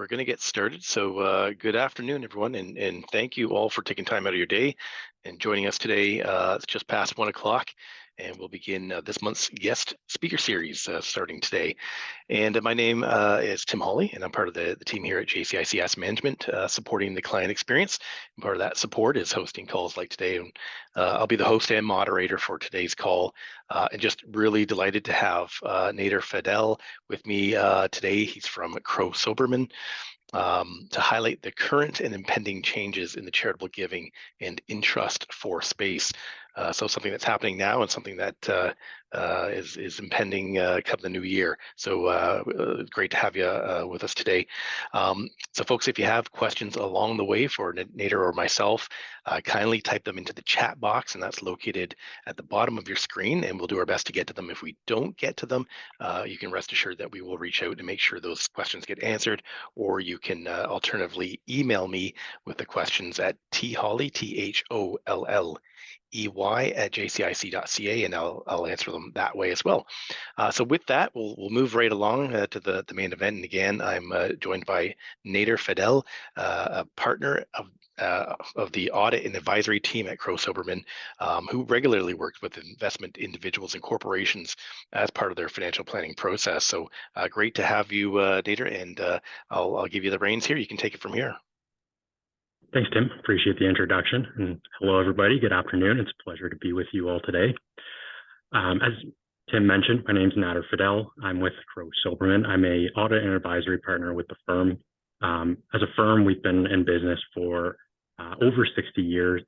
we're going to get started. So good afternoon, everyone, and thank you all for taking time out of your day and joining us today. It's just past 1 o'clock, and we'll begin this month's guest speaker series starting today. And my name is Tim Hawley, and I'm part of the team here at JCIC Asset Management, supporting the client experience. And part of that support is hosting calls like today. And I'll be the host and moderator for today's call, and just really delighted to have Nader Fadel with me today. He's from Crowe Soberman, to highlight the current and impending changes in the charitable giving and in-trust for space. So something that's happening now and something that is impending come the new year. So great to have you with us today. So folks, if you have questions along the way for Nader or myself, kindly type them into the chat box, and that's located at the bottom of your screen, and we'll do our best to get to them. If we don't get to them, you can rest assured that we will reach out and make sure those questions get answered, or you can alternatively email me with the questions at thawley, THOLLEY at jcic.ca, and I'll answer them that way as well. So with that, we'll move right along to the main event. And again, I'm joined by Nader Fadel, a partner of the audit and advisory team at Crowe Soberman, who regularly works with investment individuals and corporations as part of their financial planning process. So great to have you, Nader, and I'll give you the reins here. You can take it from here. Thanks, Tim. Appreciate the introduction. And hello, everybody. Good afternoon. It's a pleasure to be with you all today. As Tim mentioned, my name is Nader Fadel. I'm with Crowe Soberman. I'm an audit and advisory partner with the firm. As a firm, we've been in business for over 60 years,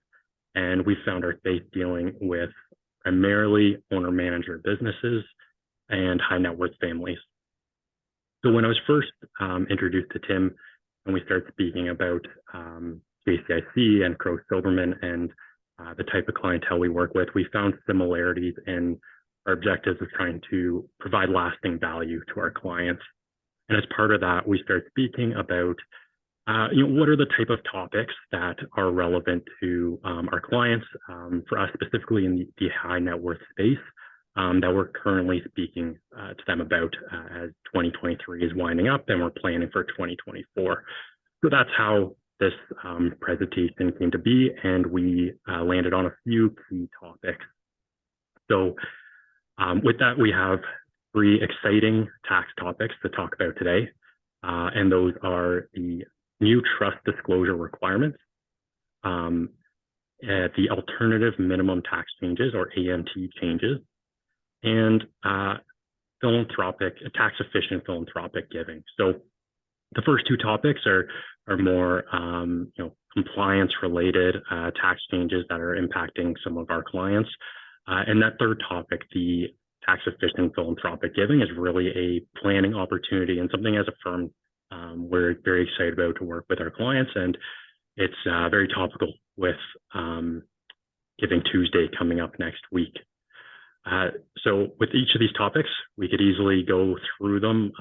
and we've found our space dealing with primarily owner-manager businesses and high net worth families. So when I was first introduced to Tim, and we started speaking about JCIC and Crowe Soberman and the type of clientele we work with, we found similarities in our objectives of trying to provide lasting value to our clients. And as part of that, we started speaking about what are the type of topics that are relevant to our clients, for us specifically in the high net worth space, that we're currently speaking to them about as 2023 is winding up and we're planning for 2024. So that's how this presentation came to be, and we landed on a few key topics. So with that, we have 3 exciting tax topics to talk about today, and those are the new trust disclosure requirements, the alternative minimum tax changes or AMT changes, and tax efficient philanthropic giving. So the first 2 topics are more compliance related tax changes that are impacting some of our clients. And that third topic, the tax efficient philanthropic giving, is really a planning opportunity and something as a firm we're very excited about to work with our clients. And it's very topical with Giving Tuesday coming up next week. So with each of these topics, we could easily go through them,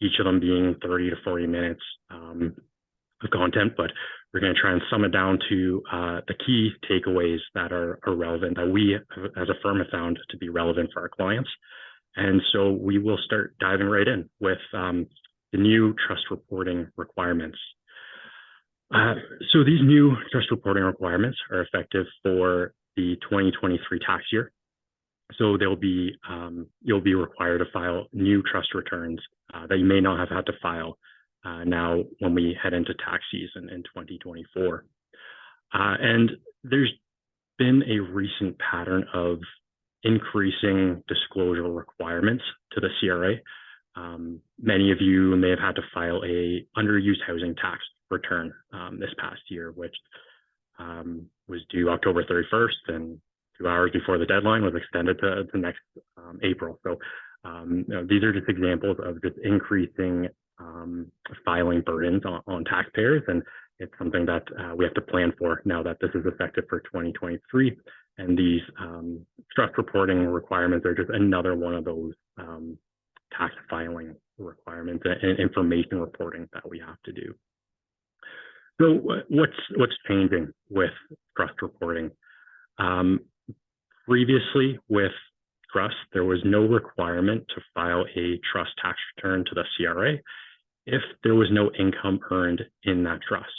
each of them being 30 to 40 minutes of content, but we're going to try and sum it down to the key takeaways that are relevant, that we as a firm have found to be relevant for our clients. And so we will start diving right in with the new trust reporting requirements. So these new trust reporting requirements are effective for the 2023 tax year. So they'll be you'll be required to file new trust returns that you may not have had to file now when we head into tax season in 2024. And there's been a recent pattern of increasing disclosure requirements to the CRA. Many of you may have had to file a underused housing tax return this past year, which was due October 31st, and 2 hours before the deadline was extended to next April. So these are just examples of just increasing filing burdens on taxpayers, and it's something that we have to plan for now that this is effective for 2023. And these trust reporting requirements are just another one of those tax filing requirements and information reporting that we have to do. So what's changing with trust reporting? Previously with trust, there was no requirement to file a trust tax return to the CRA if there was no income earned in that trust.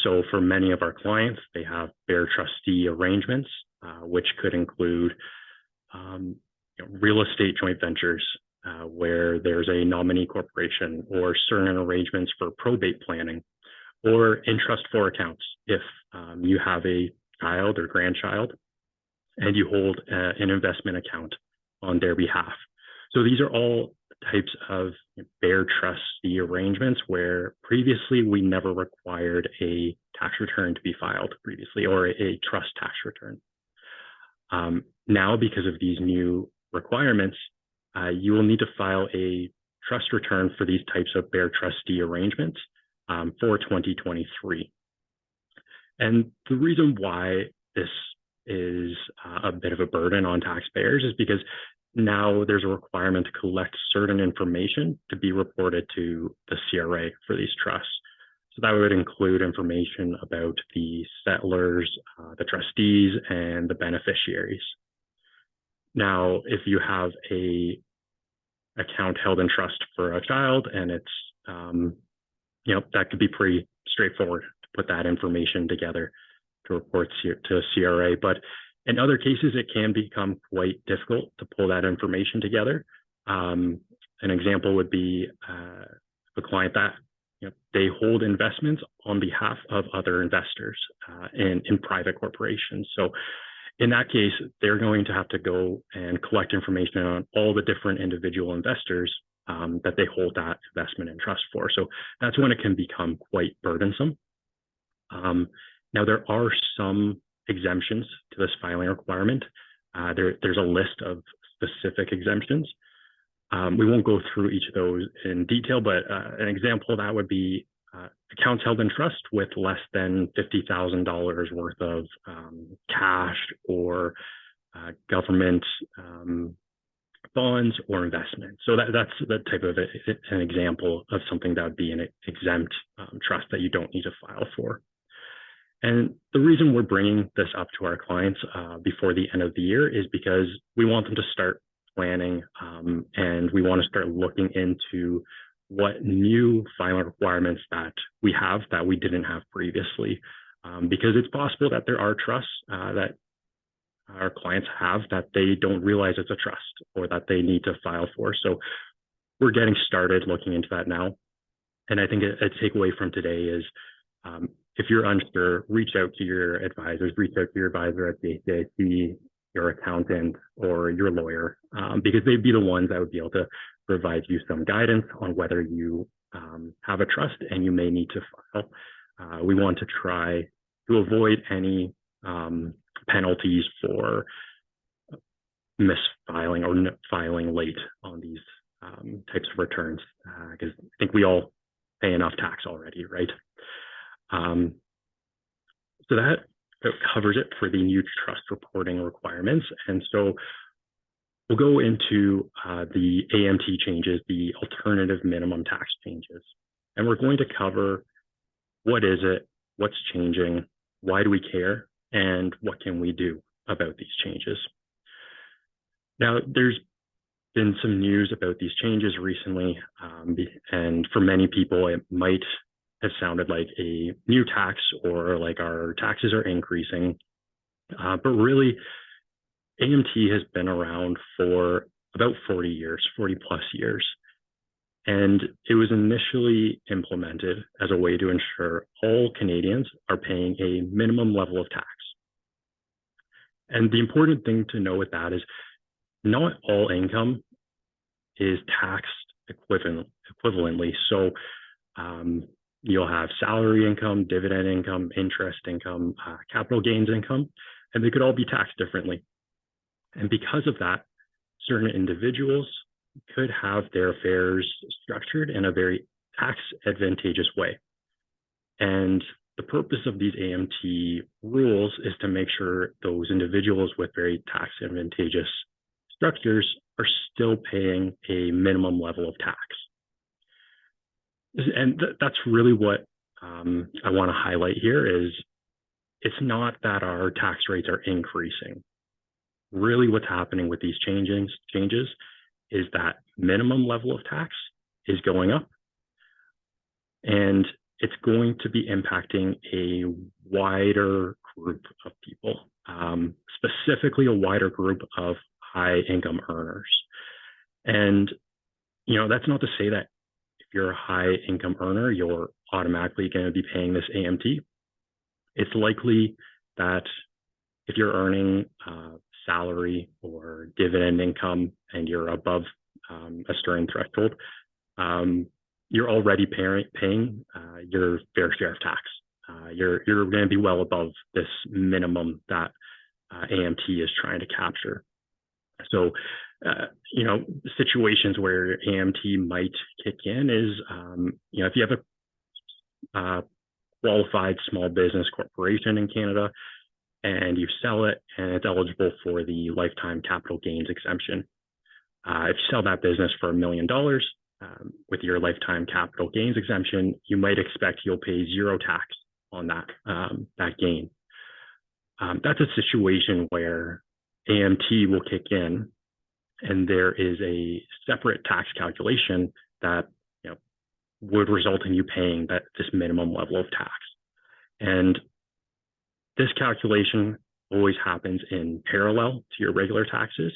So for many of our clients, they have bare trustee arrangements, which could include real estate joint ventures, where there's a nominee corporation, or certain arrangements for probate planning, or in trust for accounts if you have a child or grandchild and you hold an investment account on their behalf. So these are all types of bare trustee arrangements where previously we never required a tax return to be filed previously, or a trust tax return. Now, because of these new requirements, you will need to file a trust return for these types of bare trustee arrangements for 2023. And the reason why this is a bit of a burden on taxpayers is because now there's a requirement to collect certain information to be reported to the CRA for these trusts. So that would include information about the settlers, the trustees, and the beneficiaries. Now, if you have a account held in trust for a child, and it's, that could be pretty straightforward to put that information together to report to CRA. But in other cases, it can become quite difficult to pull that information together. An example would be a client that they hold investments on behalf of other investors in private corporations. So in that case, they're going to have to go and collect information on all the different individual investors that they hold that investment in trust for. So that's when it can become quite burdensome. Now, there are some exemptions to this filing requirement. There's a list of specific exemptions. We won't go through each of those in detail, but an example of that would be accounts held in trust with less than $50,000 worth of cash or government bonds or investments. So that's the type of an example of something that would be an exempt trust that you don't need to file for. And the reason we're bringing this up to our clients before the end of the year is because we want them to start planning, and we want to start looking into what new filing requirements that we have that we didn't have previously, because it's possible that there are trusts that our clients have that they don't realize it's a trust or that they need to file for. So we're getting started looking into that now. And I think a takeaway from today is, if you're unsure, reach out to your advisors, reach out to your advisor at JCIC, your accountant, or your lawyer, because they'd be the ones that would be able to provide you some guidance on whether you have a trust and you may need to file. We want to try to avoid any penalties for misfiling or filing late on these types of returns, because I think we all pay enough tax already, right? So that covers it for the new trust reporting requirements. And so we'll go into the AMT changes, the alternative minimum tax changes. And we're going to cover what is it, what's changing, why do we care, and what can we do about these changes. Now, there's been some news about these changes recently, and for many people, it might have sounded like a new tax or like our taxes are increasing. But really, AMT has been around for about 40 years, 40 plus years. And it was initially implemented as a way to ensure all Canadians are paying a minimum level of tax. And the important thing to know with that is not all income is taxed equivalently. So you'll have salary income, dividend income, interest income, capital gains income, and they could all be taxed differently. And because of that, certain individuals could have their affairs structured in a very tax advantageous way. And the purpose of these AMT rules is to make sure those individuals with very tax advantageous structures are still paying a minimum level of tax. And that's really what I want to highlight here is it's not that our tax rates are increasing. Really what's happening with these changes is that minimum level of tax is going up And it's going to be impacting a wider group of people, specifically a wider group of high income earners. And, that's not to say that if you're a high income earner, you're automatically going to be paying this AMT. It's likely that if you're earning salary or dividend income and you're above a certain threshold, you're already paying your fair share of tax. You're going to be well above this minimum that AMT is trying to capture. So, situations where AMT might kick in is, if you have a qualified small business corporation in Canada and you sell it and it's eligible for the lifetime capital gains exemption. If you sell that business for $1 million with your lifetime capital gains exemption, you might expect you'll pay zero tax on that gain. That's a situation where AMT will kick in, and there is a separate tax calculation that would result in you paying this minimum level of tax. And this calculation always happens in parallel to your regular taxes.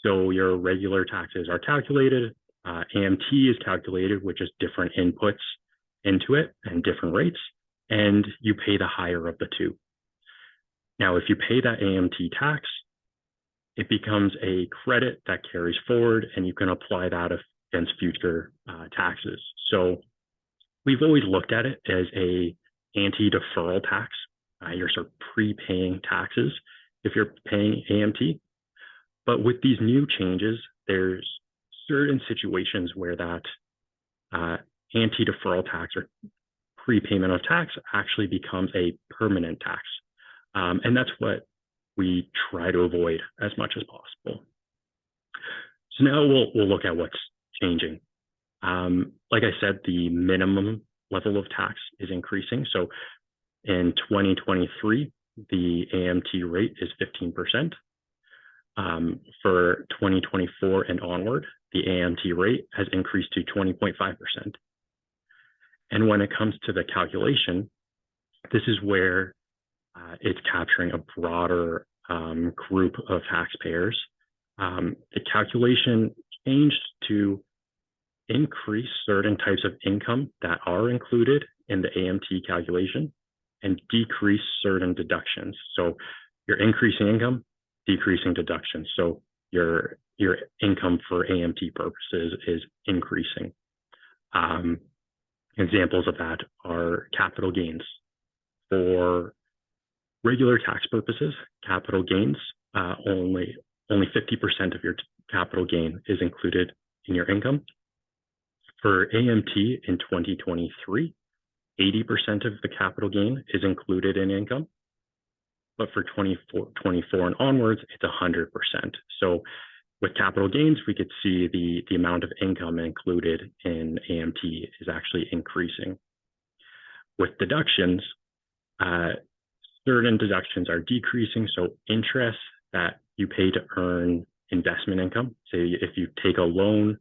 So your regular taxes are calculated, AMT is calculated, which is different inputs into it and different rates, and you pay the higher of the two. Now, if you pay that AMT tax, it becomes a credit that carries forward, and you can apply that against future taxes. So we've always looked at it as a anti-deferral tax. You're sort of prepaying taxes if you're paying AMT. But with these new changes, there's certain situations where that anti-deferral tax or prepayment of tax actually becomes a permanent tax. And that's what we try to avoid as much as possible. So now we'll look at what's changing. Like I said, the minimum level of tax is increasing. So in 2023, the AMT rate is 15%. For 2024 and onward, the AMT rate has increased to 20.5%. And when it comes to the calculation, this is where it's capturing a broader group of taxpayers. The calculation changed to increase certain types of income that are included in the AMT calculation and decrease certain deductions. So you're increasing income, decreasing deductions. So your income for AMT purposes is increasing. Examples of that are capital gains. For regular tax purposes, capital gains, only 50% of your capital gain is included in your income. For AMT in 2023, 80% of the capital gain is included in income. But for 24 and onwards, it's 100%. So with capital gains, we could see the amount of income included in AMT is actually increasing. With deductions, certain deductions are decreasing. So interest that you pay to earn investment income, say if you take a loan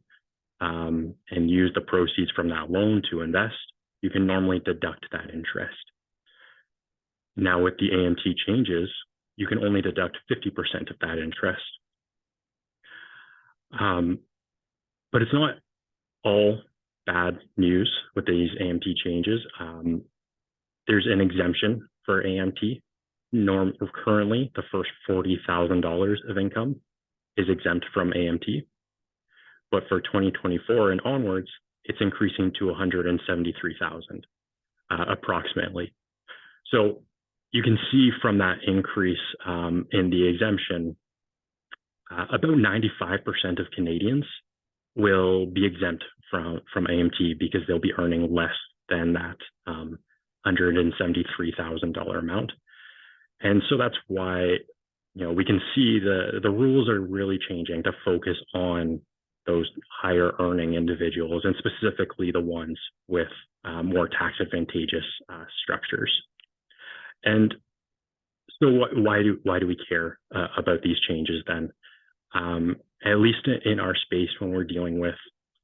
and use the proceeds from that loan to invest, you can normally deduct that interest. Now with the AMT changes, you can only deduct 50% of that interest. But it's not all bad news with these AMT changes. There's an exemption for AMT. Currently, the first $40,000 of income is exempt from AMT. But for 2024 and onwards, it's increasing to $173,000 approximately. So you can see from that increase in the exemption, about 95% of Canadians will be exempt from AMT because they'll be earning less than that $173,000 amount. And so that's why we can see the rules are really changing to focus on those higher earning individuals, and specifically the ones with more tax advantageous structures. And so why do we care about these changes then? At least in our space, when we're dealing with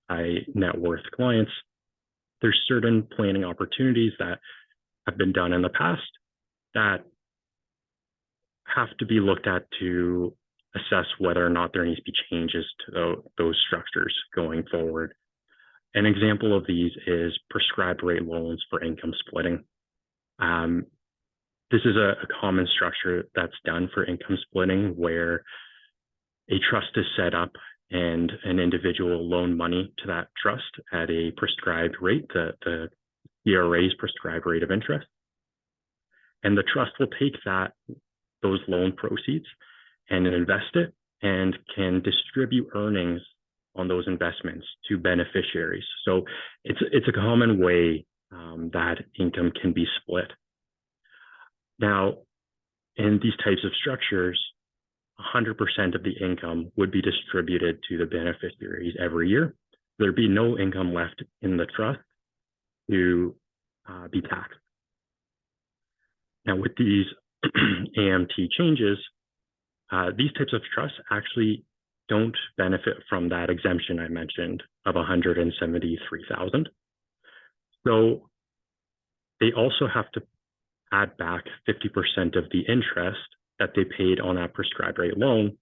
high net worth clients, there's certain planning opportunities that have been done in the past that have to be looked at to assess whether or not there needs to be changes to those structures going forward. An example of these is prescribed rate loans for income splitting. This is a common structure that's done for income splitting, where a trust is set up and an individual loan money to that trust at a prescribed rate, the ERA's prescribed rate of interest. And the trust will take those loan proceeds and invest it, and can distribute earnings on those investments to beneficiaries. So it's a common way that income can be split. Now, in these types of structures, 100% of the income would be distributed to the beneficiaries every year. There'd be no income left in the trust to be taxed. Now, with these AMT changes, these types of trusts actually don't benefit from that exemption I mentioned of $173,000. So they also have to add back 50% of the interest that they paid on that prescribed rate loan,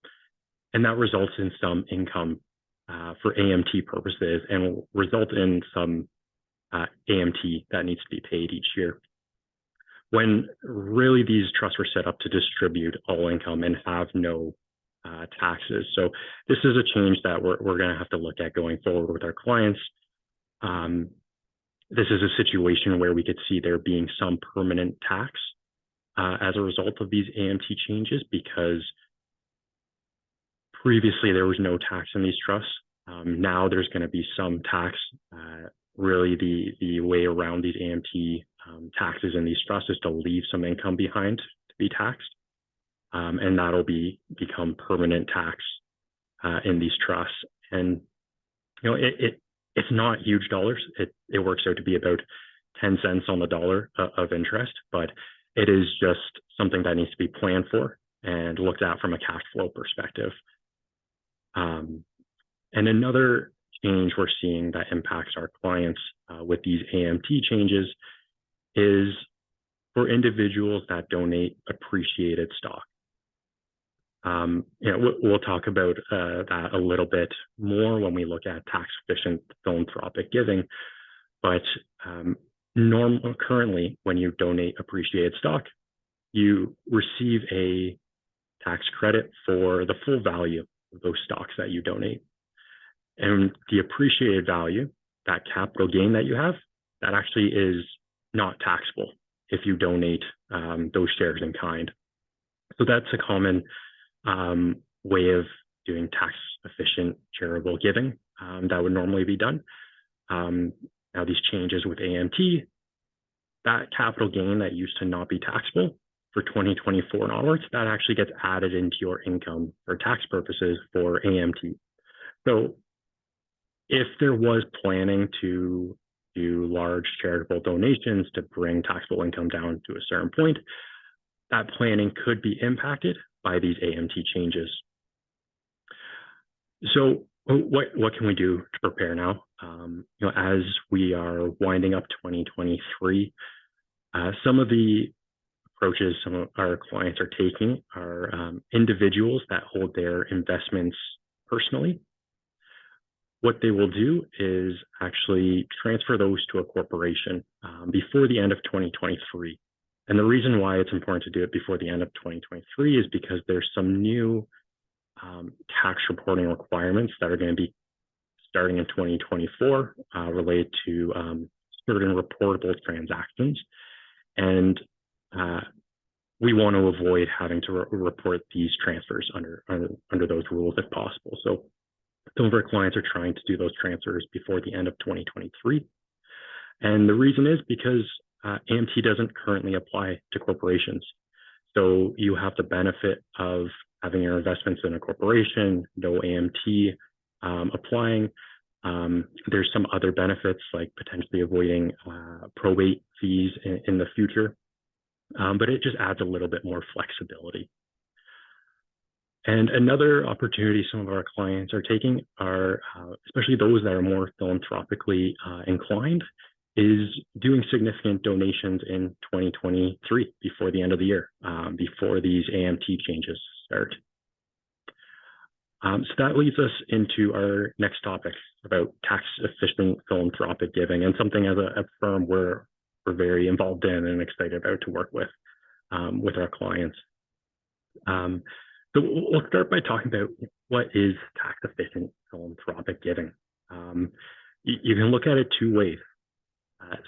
and that results in some income for AMT purposes, and will result in some AMT that needs to be paid each year. When really these trusts were set up to distribute all income and have no taxes. So this is a change that we're going to have to look at going forward with our clients. This is a situation where we could see there being some permanent tax as a result of these AMT changes, because previously there was no tax in these trusts. Now there's going to be some tax. Really, the way around these AMT taxes in these trusts is to leave some income behind to be taxed, and that'll become permanent tax in these trusts. And it's not huge dollars. It works out to be about 10 cents on the dollar of interest, but it is just something that needs to be planned for and looked at from a cash flow perspective. And another change we're seeing that impacts our clients with these AMT changes is for individuals that donate appreciated stock. We'll talk about that a little bit more when we look at tax efficient philanthropic giving, but currently when you donate appreciated stock, you receive a tax credit for the full value of those stocks that you donate. And the appreciated value, that capital gain that you have, that actually is not taxable if you donate those shares in kind. So that's a common way of doing tax efficient charitable giving that would normally be done. Now these changes with AMT, that capital gain that used to not be taxable for 2024 and onwards, that actually gets added into your income for tax purposes for AMT. So if there was planning to do large charitable donations to bring taxable income down to a certain point, that planning could be impacted by these AMT changes. So what can we do to prepare now? As we are winding up 2023, some of the approaches some of our clients are taking are individuals that hold their investments personally. What they will do is actually transfer those to a corporation before the end of 2023. And the reason why it's important to do it before the end of 2023 is because there's some new tax reporting requirements that are going to be starting in 2024 related to certain reportable transactions. And we want to avoid having to report these transfers under those rules if possible. So some of our clients are trying to do those transfers before the end of 2023. And the reason is because AMT doesn't currently apply to corporations. So you have the benefit of having your investments in a corporation, no AMT applying. There's some other benefits like potentially avoiding probate fees in the future, but it just adds a little bit more flexibility. And another opportunity some of our clients are taking are, especially those that are more philanthropically inclined, is doing significant donations in 2023 before the end of the year, before these AMT changes start. So that leads us into our next topic about tax-efficient philanthropic giving, and something as a firm we're very involved in and excited about to work with our clients. So we'll start by talking about what is tax-efficient philanthropic giving. You can look at it two ways.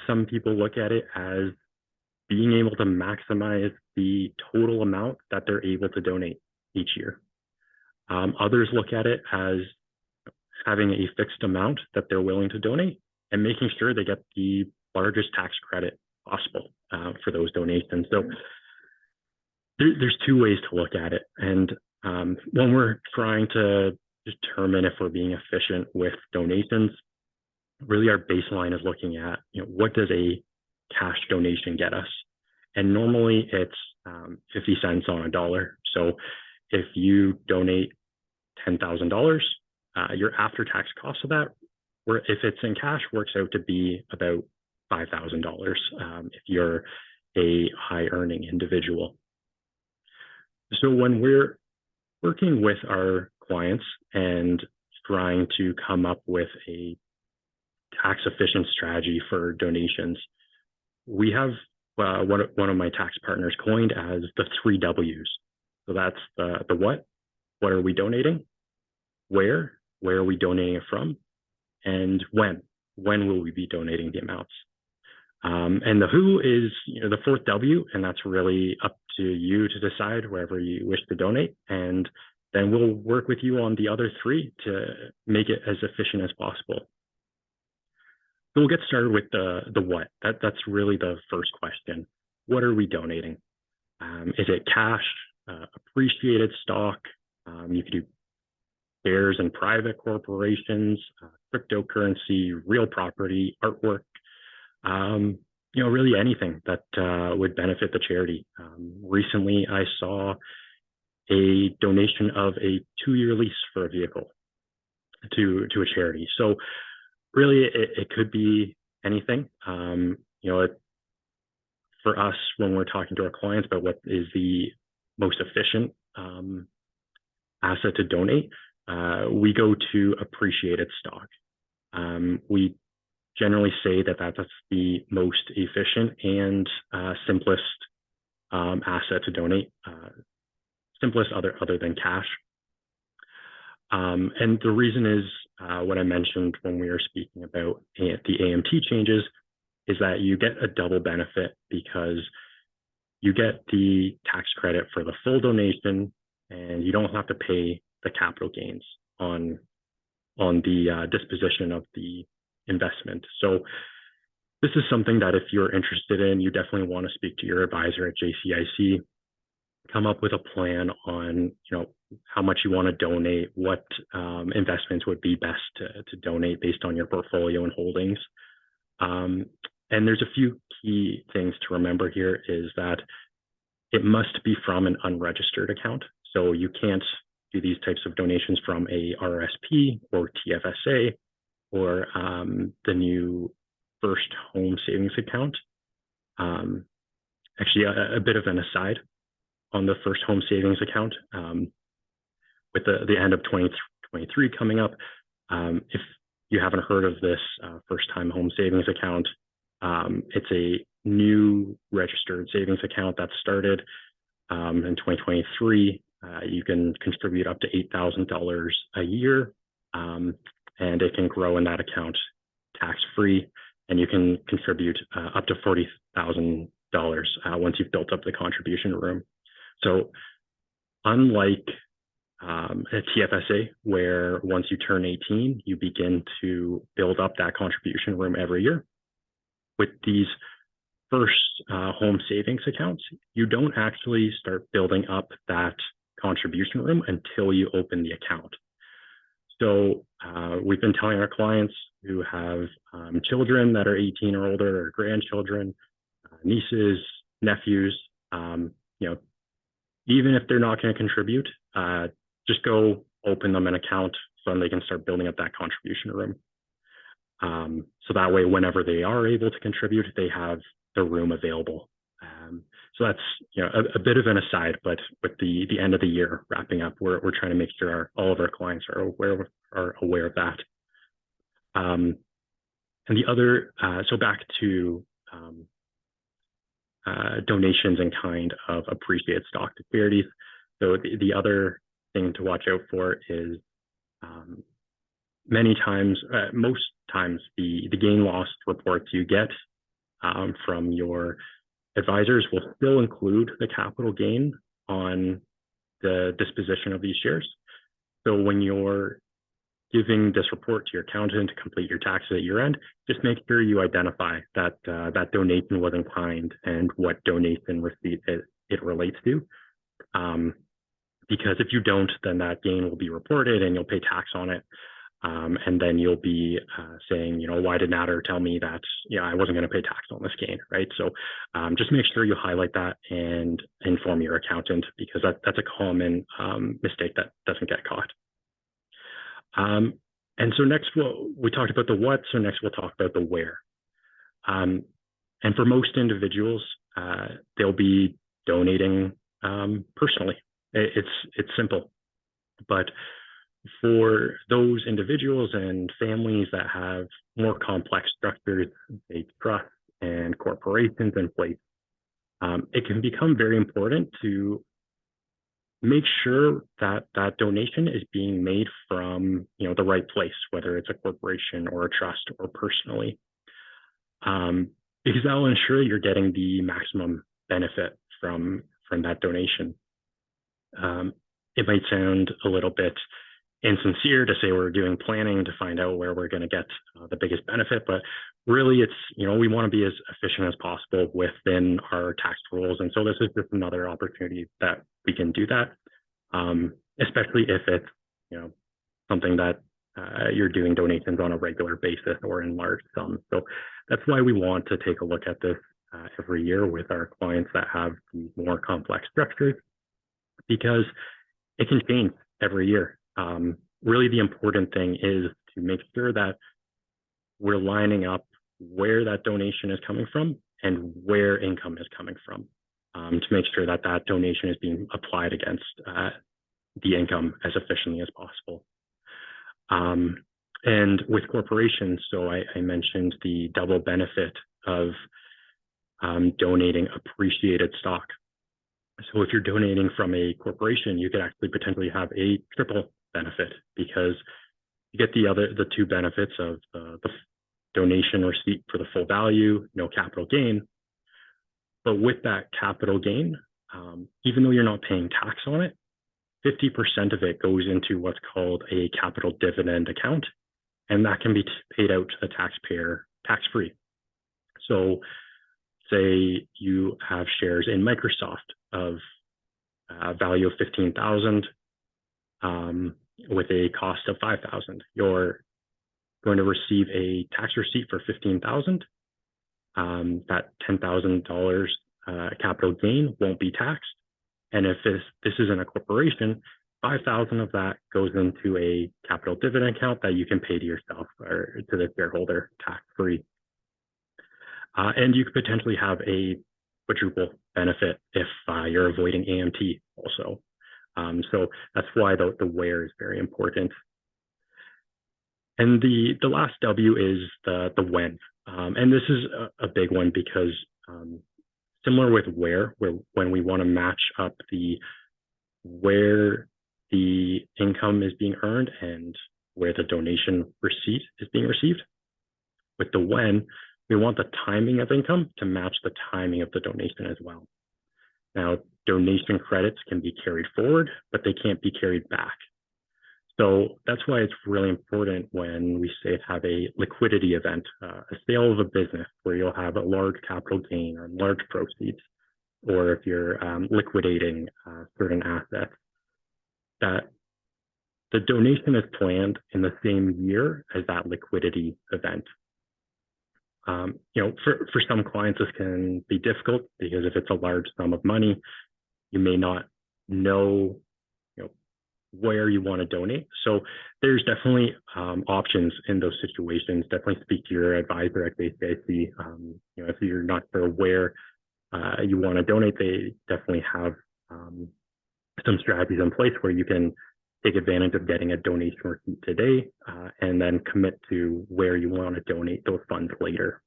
Some people look at it as being able to maximize the total amount that they're able to donate each year. Others look at it as having a fixed amount that they're willing to donate and making sure they get the largest tax credit possible for those donations. So there's two ways to look at it. And when we're trying to determine if we're being efficient with donations, really our baseline is looking at, what does a cash donation get us? And normally it's 50 cents on a dollar. So if you donate $10,000, your after-tax cost of that, or if it's in cash, works out to be about $5,000 if you're a high-earning individual. So when we're working with our clients and trying to come up with a tax-efficient strategy for donations, we have one of my tax partners coined as the 3 W's. So that's the what are we donating, where are we donating it from, and when will we be donating the amounts. And the who is the 4th W, and that's really up to you to decide wherever you wish to donate. And then we'll work with you on the other 3 to make it as efficient as possible. So we'll get started with the what. That's really the first question. What are we donating? Is it cash, appreciated stock? You could do shares in private corporations, cryptocurrency, real property, artwork, really anything that would benefit the charity. Recently, I saw a donation of a 2-year lease for a vehicle to a charity. So really, it could be anything. For us, when we're talking to our clients about what is the most efficient asset to donate, we go to appreciated stock. We generally say that that's the most efficient and simplest asset to donate, simplest other than cash. And the reason is what I mentioned when we were speaking about the AMT changes, is that you get a double benefit because you get the tax credit for the full donation, and you don't have to pay the capital gains on the disposition of the investment. So this is something that if you're interested in, you definitely want to speak to your advisor at JCIC, come up with a plan on how much you want to donate, what investments would be best to donate based on your portfolio and holdings. And there's a few key things to remember here is that it must be from an unregistered account. So you can't do these types of donations from a RRSP or TFSA or the new First Home Savings Account. Actually, a bit of an aside on the First Home Savings Account, with the end of 2023 coming up, if you haven't heard of this First Time Home Savings Account, it's a new registered savings account that started in 2023. You can contribute up to $8,000 a year, and it can grow in that account tax-free, and you can contribute up to $40,000 once you've built up the contribution room. So unlike a TFSA, where once you turn 18, you begin to build up that contribution room every year, with these First Home Savings accounts, you don't actually start building up that contribution room until you open the account. So we've been telling our clients who have children that are 18 or older, or grandchildren, nieces, nephews, even if they're not going to contribute, just go open them an account so they can start building up that contribution room. So that way, whenever they are able to contribute, they have the room available. So that's a bit of an aside, but with the end of the year wrapping up, we're trying to make sure all of our clients are aware of that. And the other, so back to donations in kind of appreciated stock to charities. So the other thing to watch out for is many times, most times, the gain loss reports you get from your advisors will still include the capital gain on the disposition of these shares. So when you're giving this report to your accountant to complete your taxes at year end, just make sure you identify that that donation was in kind and what donation receipt it relates to. Because if you don't, then that gain will be reported and you'll pay tax on it. And then you'll be saying, why did Nader tell me that, I wasn't going to pay tax on this gain, right? So just make sure you highlight that and inform your accountant, because that's a common mistake that doesn't get caught. And so next, we talked about the what, so next we'll talk about the where. And for most individuals, they'll be donating personally. It's simple, but for those individuals and families that have more complex structures, say trusts and corporations in place, it can become very important to make sure that that donation is being made from the right place, whether it's a corporation or a trust or personally, because that will ensure you're getting the maximum benefit from that donation. It might sound a little bit insincere to say we're doing planning to find out where we're going to get the biggest benefit, but really it's, we want to be as efficient as possible within our tax rules. And so this is just another opportunity that we can do that, especially if it's, something that you're doing donations on a regular basis or in large sums. So that's why we want to take a look at this every year with our clients that have these more complex structures, because it can change every year. Really, the important thing is to make sure that we're lining up where that donation is coming from and where income is coming from, to make sure that that donation is being applied against the income as efficiently as possible. And with corporations, so I mentioned the double benefit of donating appreciated stock. So if you're donating from a corporation, you could actually potentially have a triple benefit, because you get the two benefits of the donation receipt for the full value, no capital gain. But with that capital gain, even though you're not paying tax on it, 50% of it goes into what's called a capital dividend account, and that can be paid out to the taxpayer tax-free. So say you have shares in Microsoft of value of $15,000 with a cost of $5,000. You're going to receive a tax receipt for $15,000. That $10,000 capital gain won't be taxed. And if this is in a corporation, $5,000 of that goes into a capital dividend account that you can pay to yourself or to the shareholder tax-free. And you could potentially have a quadruple benefit if you're avoiding AMT also. So that's why the where is very important. And the last W is the when. And this is a big one, because similar with where when we want to match up where the income is being earned and where the donation receipt is being received, with the when, we want the timing of income to match the timing of the donation as well. Now, donation credits can be carried forward, but they can't be carried back. So that's why it's really important when we say have a liquidity event, a sale of a business where you'll have a large capital gain or large proceeds, or if you're liquidating certain assets, that the donation is planned in the same year as that liquidity event. For some clients, this can be difficult, because if it's a large sum of money, you may not know, where you want to donate. So there's definitely options in those situations. Definitely speak to your advisor at JCIC. If you're not sure where you want to donate, they definitely have some strategies in place where you can take advantage of getting a donation receipt today and then commit to where you want to donate those funds later.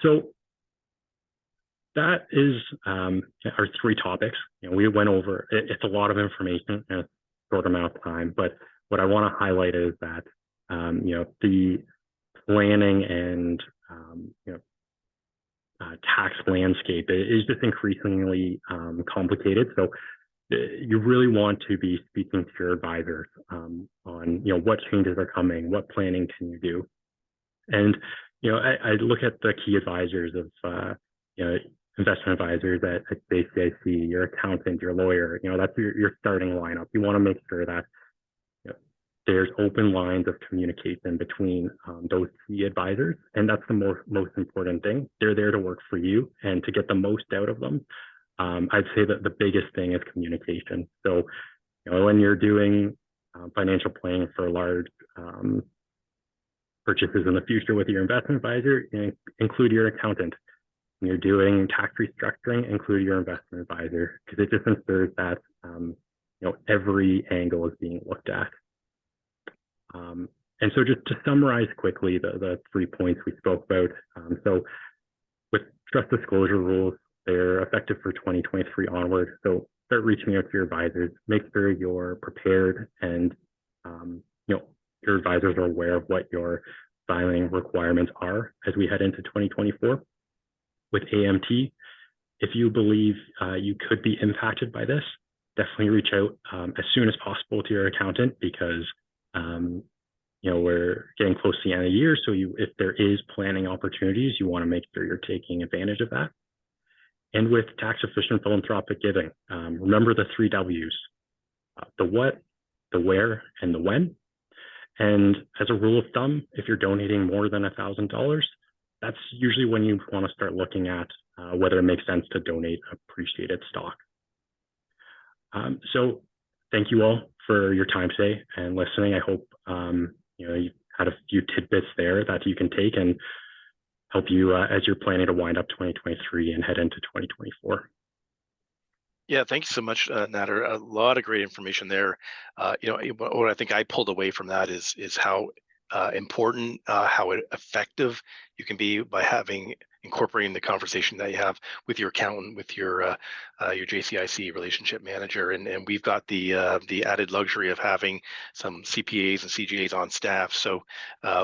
So that is our three topics. We went over, it's a lot of information in a short amount of time, but what I want to highlight is that, the planning and, tax landscape is just increasingly complicated. So you really want to be speaking to your advisors on, what changes are coming, what planning can you do? And, I look at the key advisors of, investment advisors at JCIC, your accountant, your lawyer, that's your starting lineup. You want to make sure that there's open lines of communication between those key advisors. And that's the most important thing. They're there to work for you and to get the most out of them. I'd say that the biggest thing is communication. So, when you're doing financial planning for large purchases in the future with your investment advisor, include your accountant. When you're doing tax restructuring, include your investment advisor, because it just ensures that every angle is being looked at. And so just to summarize quickly the 3 points we spoke about. So with trust disclosure rules, they're effective for 2023 onward. So start reaching out to your advisors, make sure you're prepared and your advisors are aware of what your filing requirements are as we head into 2024. With AMT, if you believe you could be impacted by this, definitely reach out as soon as possible to your accountant, because we're getting close to the end of the year. So if there is planning opportunities, you want to make sure you're taking advantage of that. And with tax efficient philanthropic giving, remember the 3 W's, the what, the where, and the when. And as a rule of thumb, if you're donating more than $1,000, that's usually when you want to start looking at whether it makes sense to donate appreciated stock. So thank you all for your time today and listening. I hope you had a few tidbits there that you can take and help you as you're planning to wind up 2023 and head into 2024. Yeah, thank you so much, Nader. A lot of great information there. What I think I pulled away from that is how important, how effective you can be by incorporating the conversation that you have with your accountant, with your JCIC relationship manager, and we've got the added luxury of having some CPAs and CGAs on staff. So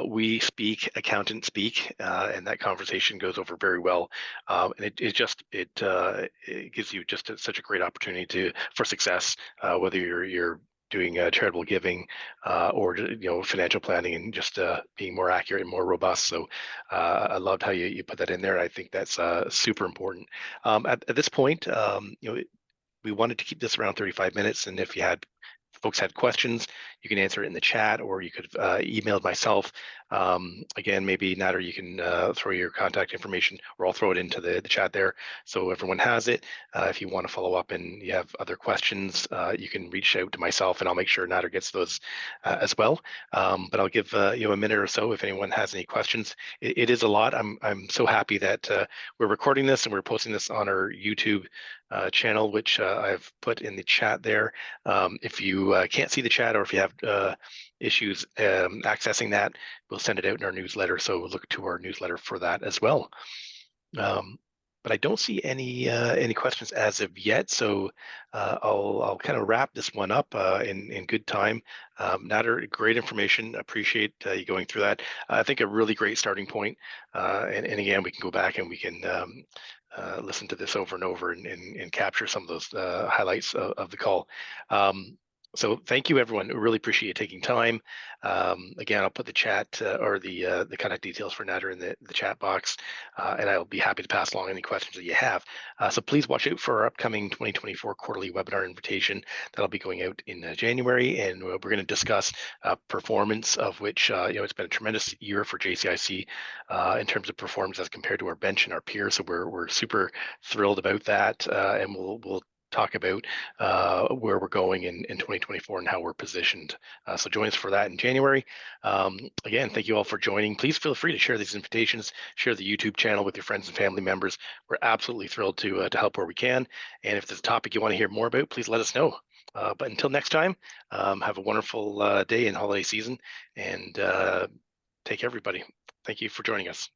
we speak, accountants speak, and that conversation goes over very well. And it gives you just such a great opportunity for success, whether you're doing charitable giving or financial planning and just being more accurate and more robust. So I loved how you put that in there. I think that's super important. At this point, we wanted to keep this around 35 minutes, and if folks had questions, you can answer it in the chat, or you could email myself. Again, maybe Nader, you can throw your contact information, or I'll throw it into the chat there so everyone has it. If you want to follow up and you have other questions, you can reach out to myself and I'll make sure Nader gets those as well. But I'll give a minute or so if anyone has any questions. It is a lot. I'm so happy that we're recording this and we're posting this on our YouTube channel, which I've put in the chat there. If you can't see the chat, or if you have issues accessing that, we'll send it out in our newsletter. So look to our newsletter for that as well. But I don't see any questions as of yet. So I'll kind of wrap this one up in good time. Nader, great information. Appreciate you going through that. I think a really great starting point. And again, we can go back and we can listen to this over and over and capture some of those highlights of the call. So thank you, everyone. Really appreciate you taking time. Again, I'll put the chat or the contact details for Nader in the chat box, and I'll be happy to pass along any questions that you have. So please watch out for our upcoming 2024 quarterly webinar invitation that'll be going out in January, and we're going to discuss performance, of which it's been a tremendous year for JCIC in terms of performance as compared to our bench and our peers. So we're super thrilled about that, and we'll talk about where we're going in 2024 and how we're positioned. So join us for that in January. Again, thank you all for joining. Please feel free to share these invitations, share the YouTube channel with your friends and family members. We're absolutely thrilled to help where we can. And if there's a topic you want to hear more about, please let us know. But until next time, have a wonderful day and holiday season, and take care, everybody. Thank you for joining us.